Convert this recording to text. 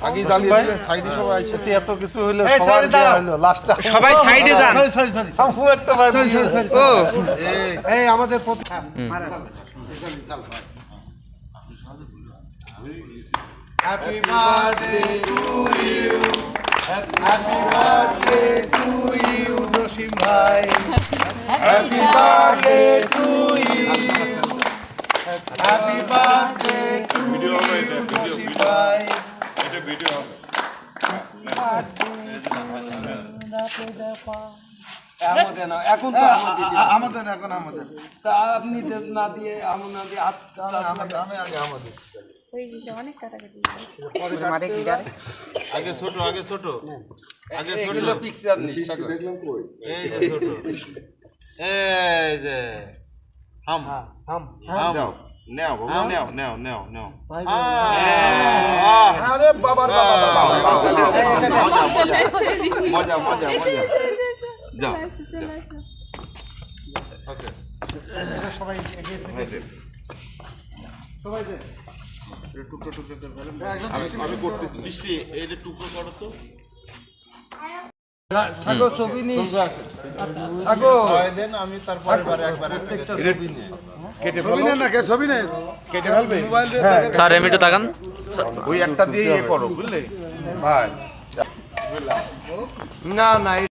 আগে দাঁড়িয়ে দিলে সাইডে সবাই আইছে এত কিছু হইলো সবার দেয়া হলো লাস্টটা সবাই সাইডে যান। আমু একটা বাদ ও এই আমাদের happy birthday to you happy birthday to you Jasim ভাই happy birthday to you happy birthday to video হবে এটা জসিম ভাই এটা ভিডিও হবে এখন তো আমাদের এখন আমাদের তা আপনি না দিয়ে আমন না দিয়ে আমি আগে আমাদের অনেক কাটাকাটি আগে ছোট আগে ছোট এগুলো পিকচার নিশ্চয় দেখলাম কই এই যে ছোট এই যে হাম হাম দাও নাও বাবা নাও আরে বাবার বাবা মজা যাও ওকে সবাই আমি করতেছি মিষ্টি এইটা টুকরো করো তো ছাগো ছবি নিস ছাগো দেন আমি তারপরে বারে একবার প্রত্যেকটা ছবি নে কেটে ফেলো না কে ছবি নেই কেটে ফেলবে মোবাইল স্যার এমনি তো তাকান ওই একটা দিয়ে ইয়ে করো বুঝলে ভাই না না